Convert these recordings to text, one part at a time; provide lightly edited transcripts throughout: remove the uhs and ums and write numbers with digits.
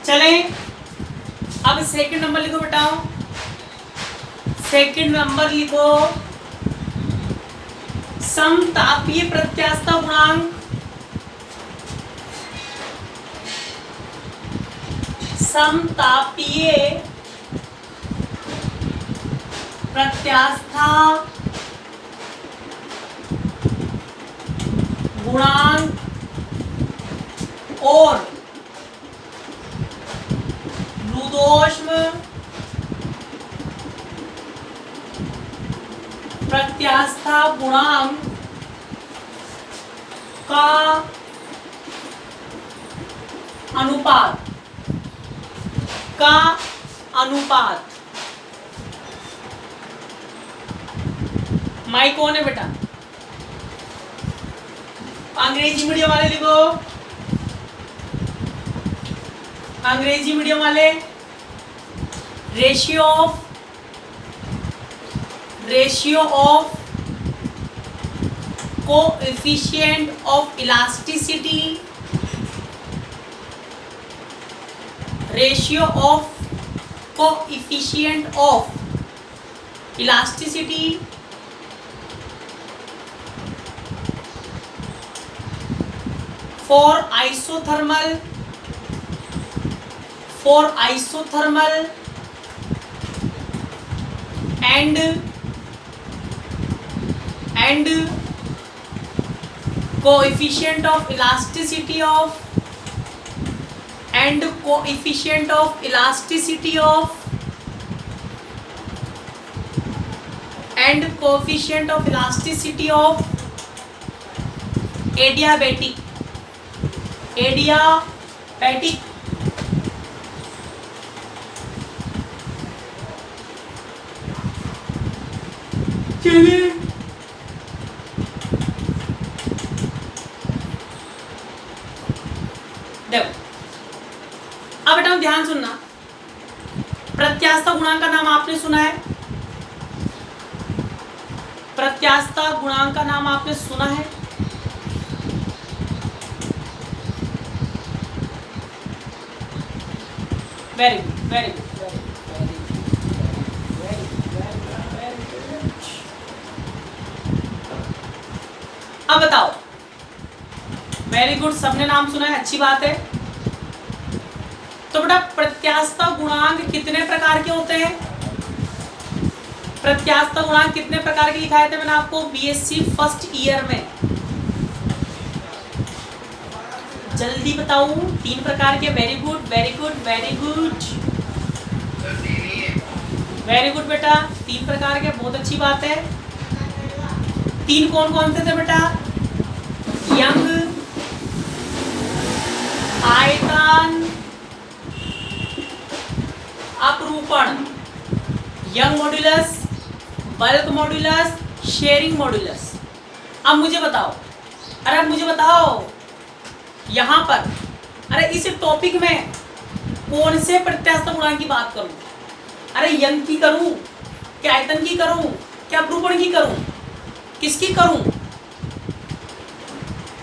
चलें, अब second number लिखो बेटाओ। सेकंड नंबर लिखो समतापीय प्रत्यास्थता गुणांक। समतापीय प्रत्यास्थता गुणांक और लुदोष्म प्रत्यास्थता गुणांक का अनुपात माई कौन है बेटा? अंग्रेजी मीडियम वाले लिखो, अंग्रेजी मीडियम वाले। Ratio of coefficient of elasticity, ratio of coefficient of elasticity for isothermal and coefficient of elasticity of adiabatic चलिए देखो, अब बेटा ध्यान सुनना। प्रत्यास्थता गुणांक का नाम आपने सुना है? प्रत्यास्थता गुणांक का नाम आपने सुना है? वेरी गुड, वेरी गुड, अब बताओ। वेरी गुड, सबने नाम सुना है, अच्छी बात है। तो बेटा प्रत्यास्थता गुणांक कितने प्रकार के होते हैं? प्रत्यास्थता गुणांक कितने प्रकार के लिखाए थे मैंने आपको बीएससी फर्स्ट ईयर में? जल्दी बताऊं, 3 प्रकार के। Very good, very good, very good, very good बेटा, 3 प्रकार के, बहुत अच्छी बात है। 3 कौन कौन से थे बेटा? यंग, आयतन, अपरूपण। Young modulus, bulk modulus, sharing modulus. अब मुझे बताओ, अरे अब मुझे बताओ यहां पर, अरे इस टॉपिक में कौन से प्रत्यास्थता गुणांक की बात करूं? अरे यंग की करूं, क्या आयतन की करूं, क्या अपरूपण की करूं, किसकी करूं,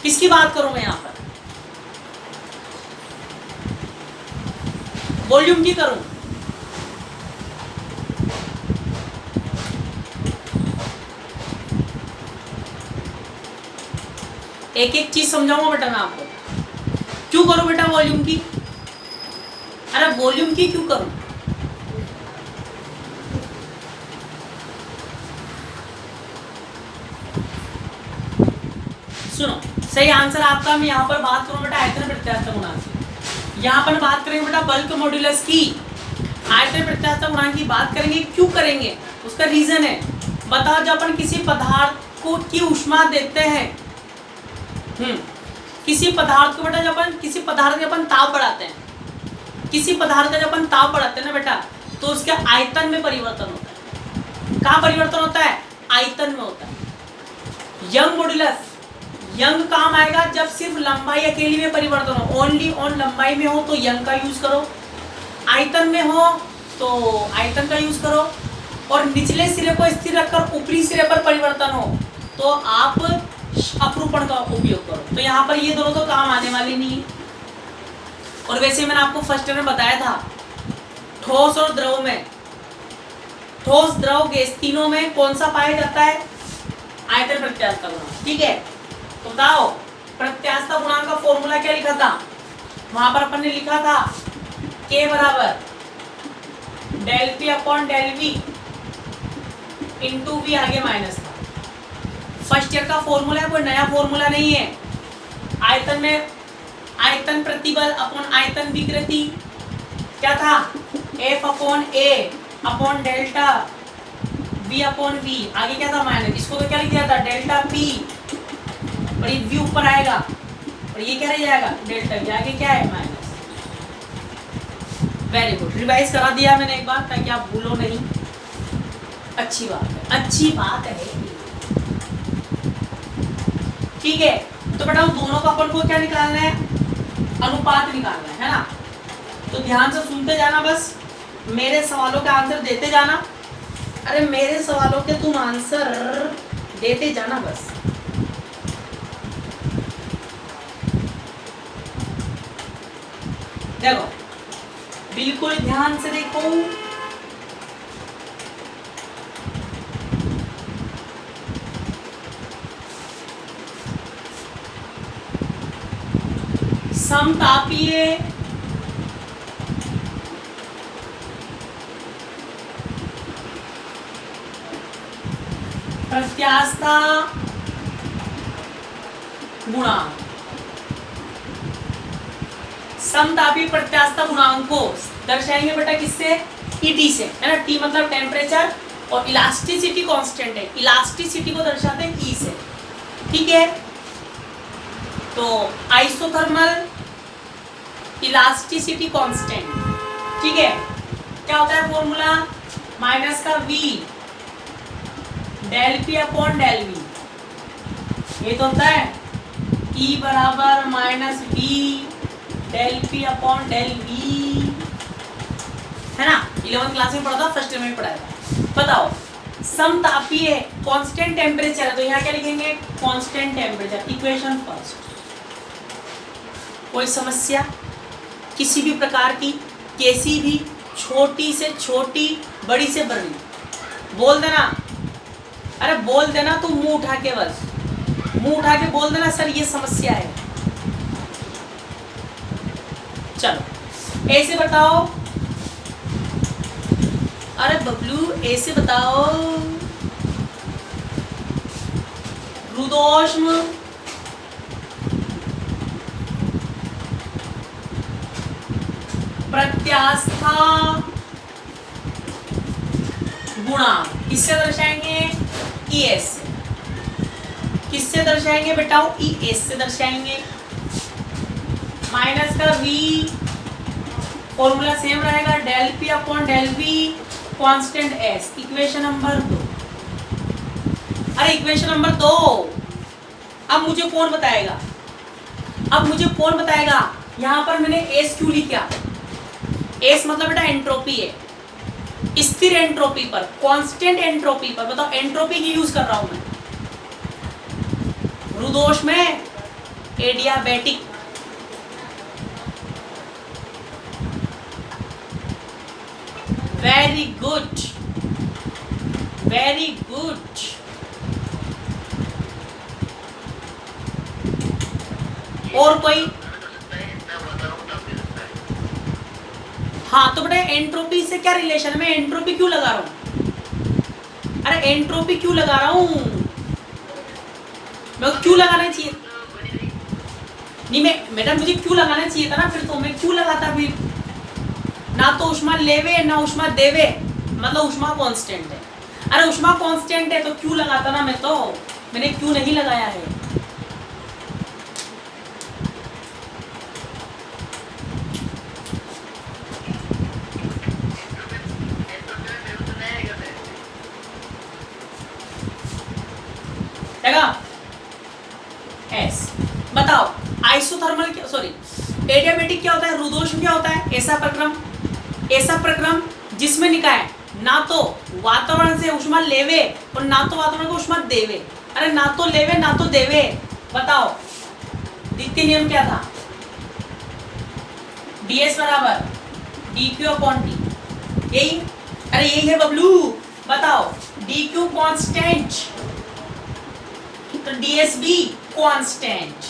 किसकी बात करूं मैं यहां पर? वॉल्यूम की करूं? एक एक चीज समझाऊंगा बेटा मैं आपको। क्यों करूं बेटा वॉल्यूम की? अरे वॉल्यूम की क्यों करूं? सुनो, सही आंसर आपका। मैं यहाँ पर बात करूं बेटा आयतन प्रत्यास्थता गुणांक की। यहाँ पर बात करेंगे बेटा बल्क मॉड्यूलस की। आयतन प्रत्यास्थता गुणांक की बात करेंगे। क्यों करेंगे? उसका रीजन है। बताओ, जब अपन किसी पदार्थ को की ऊष्मा देते हैं, किसी पदार्थ को बेटा, जब अपन किसी पदार्थ का अपन ताप बढ़ाते हैं, किसी पदार्थ का जब अपन ताप बढ़ाते हैं ना बेटा, तो उसके आयतन में परिवर्तन होता है। कहाँ परिवर्तन होता है? आयतन में होता है। यंग मॉड्यूलस, यंग काम आएगा जब सिर्फ लंबाई अकेली में परिवर्तन हो, ओनली ऑन लंबाई में हो तो यंग का यूज करो, आयतन में हो तो आयतन का यूज करो, और निचले सिरे को स्थिर रखकर ऊपरी सिरे पर परिवर्तन हो तो आप अपरूपण का उपयोग करो। तो यहाँ पर ये दोनों तो काम आने वाले नहीं है। और वैसे मैंने आपको फर्स्ट में बताया था ठोस और द्रव में, ठोस द्रव गैस तीनों में कौन सा पाया जाता है? आयतन प्रत्यास्थता गुणांक। ठीक है, तो बताओ प्रत्यास्थता गुणांक का फॉर्मूला क्या लिखा था? वहां पर अपन ने लिखा था K बराबर del P upon del V into V आगे माइनस था। फर्स्ट ईयर का फॉर्मूला है, कोई नया फॉर्मूला नहीं है। आयतन में आयतन प्रतिबल अपॉन आयतन विकृति क्या था? F upon A upon delta V upon V आगे क्या था? माइनस। इसको तो क्या लिख दिया था? डेल्टा P और ये V ऊपर आएगा और ये क्या रह जाएगा? डेल्टा V आगे क्या है? माइनस। वेरी गुड, रिवाइज करा दिया मैंने एक बार ताकि आप भूलो नहीं। अच्छी बात है, अच्छी बात है। ठीक है, तो बेटा दोनों का अपन को क्या निकालना है? अनुपात निकालना है ना? तो ध्यान से सुनते जाना, बस मेरे सवालों का आंसर देते जाना। अरे मेरे सवालों के तुम आंसर देते जाना बस। देखो बिल्कुल ध्यान से देखो, समतापीय प्रत्यास्थता गुणांक, समतापी प्रत्यास्थता गुणांक को दर्शाएंगे बेटा किससे? ईटी से, है ना? टी मतलब टेम्परेचर और इलास्टिसिटी कांस्टेंट है, इलास्टिसिटी को दर्शाते हैं ई से। ठीक है, तो आइसोथर्मल इलास्टिसिटी कांस्टेंट। ठीक है, क्या होता है फॉर्मूला? माइनस का V del P upon del V। ये तो होता है E बराबर minus V del P upon del V, है ना? 11th क्लास में पढ़ा था, फर्स्ट ईयर में पढ़ाया था। बताओ समतापीय कांस्टेंट टेम्परेचर है, तो यहाँ क्या लिखेंगे? Constant temperature. Equation first. कोई समस्या किसी भी प्रकार की, कैसी भी, छोटी से छोटी, बड़ी से बड़ी, बोल देना। अरे बोल देना, तू मुंह उठा के, बस मुंह उठा के बोल देना सर ये समस्या है। चलो ऐसे बताओ। अरे बबलू ऐसे बताओ, रुदोष्म प्रत्यास्थता गुणांक किससे दर्शाएंगे? ES से। किससे दर्शाएंगे बेटा? ES से दर्शाएंगे। माइनस का V फॉर्मूला सेम रहेगा, del P upon del V constant S। Equation number 2। अरे इक्वेशन नंबर 2 अब मुझे कौन बताएगा? अब मुझे कौन बताएगा? यहाँ पर मैंने S क्यों लिखा? S मतलब बेटा एंट्रोपी है, स्थिर एंट्रोपी पर, कांस्टेंट एंट्रोपी पर। बताओ एंट्रोपी की यूज कर रहा हूं मैं। रुदोष में adiabatic, very good, very good. और कोई? हाँ, तो बेटा एंट्रोपी से क्या रिलेशन है? मैं एंट्रोपी क्यों लगा रहा हूं? अरे एंट्रोपी क्यों लगा रहा हूं? मैं क्यों लगाना चाहिए नहीं? मैं बेटा मुझे क्यों लगाना चाहिए था ना? फिर तो मैं क्यों लगाता? फिर ना तो ऊष्मा लेवे ना ऊष्मा देवे, मतलब ऊष्मा कांस्टेंट है। अरे ऊष्मा कांस्टेंट है तो क्यों लगाता ना? मैं तो मैंने क्यों नहीं लगाया है। S। बताओ आइसोथर्मल क्या, सॉरी एडियाबेटिक क्या होता है? रुदोष्म क्या होता है? ऐसा प्रक्रम, ऐसा प्रक्रम जिसमें निकाय ना तो वातावरण से ऊष्मा लेवे और ना तो वातावरण को ऊष्मा देवे। अरे ना तो लेवे ना तो देवे। बताओ द्वितीय नियम क्या था? ds बराबर dq अपॉन टी, यही, अरे यही है बबलू, बताओ dq कांस्टेंट तो ds भी कांस्टेंट।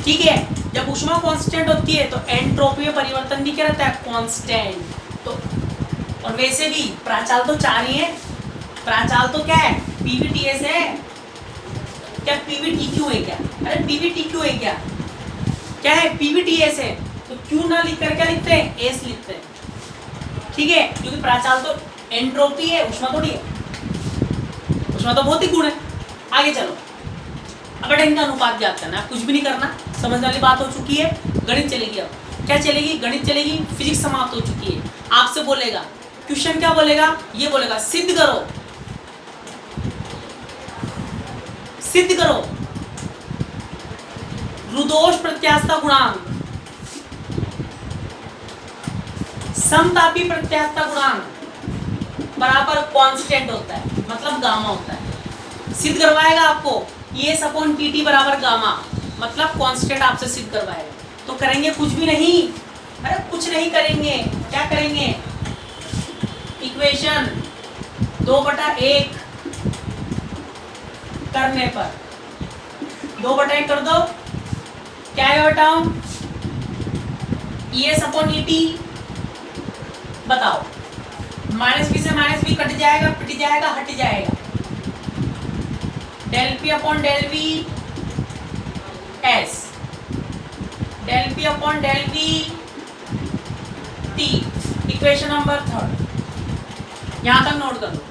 ठीक है, जब ऊष्मा कांस्टेंट होती है तो एंट्रोपी में परिवर्तन भी क्या रहता है, कांस्टेंट। तो और वैसे भी प्राचाल तो 4 ही है, प्राचाल तो क्या है, pvts है, क्या pvtq है क्या, अरे pvtq है क्या है, pvts है, तो q ना लिख कर क्या लिखते हैं, s लिखते हैं। ठीक है, क्योंकि प्राचाल तो एंट्रोपी है, ऊष्मा थोड़ी है, ऊष्मा तो भौतिक गुण है। आगे चलो, अब बेटा इनका अनुपात ज्ञात करना है, कुछ भी नहीं करना, समझने वाली बात हो चुकी है। गणित चलेगी, अब क्या चलेगी, गणित चलेगी, फिजिक्स समाप्त हो चुकी है। आपसे बोलेगा क्वेश्चन, क्या बोलेगा, ये बोलेगा सिद्ध करो, सिद्ध करो रुदोष प्रत्यास्थता गुणांक समतापी प्रत्यास्थता गुणांक बराबर कांस्टेंट होता है, मतलब गामा होता है। सिद्ध करवाएगा आपको ये अपॉन टी बराबर गामा, मतलब कांस्टेंट आपसे सिद्ध करवाएगा। तो करेंगे कुछ भी नहीं, अरे कुछ नहीं करेंगे, क्या करेंगे, इक्वेशन 2/1 करने पर 2/1 कर दो, क्या है बताओ, ES अपॉन ET, बताओ माइनस बी से माइनस बी कट जाएगा, पिट जाएगा, हट जाएगा, del P upon del V S, del P upon del V T, equation number 3, यहां तक नोट कर लो।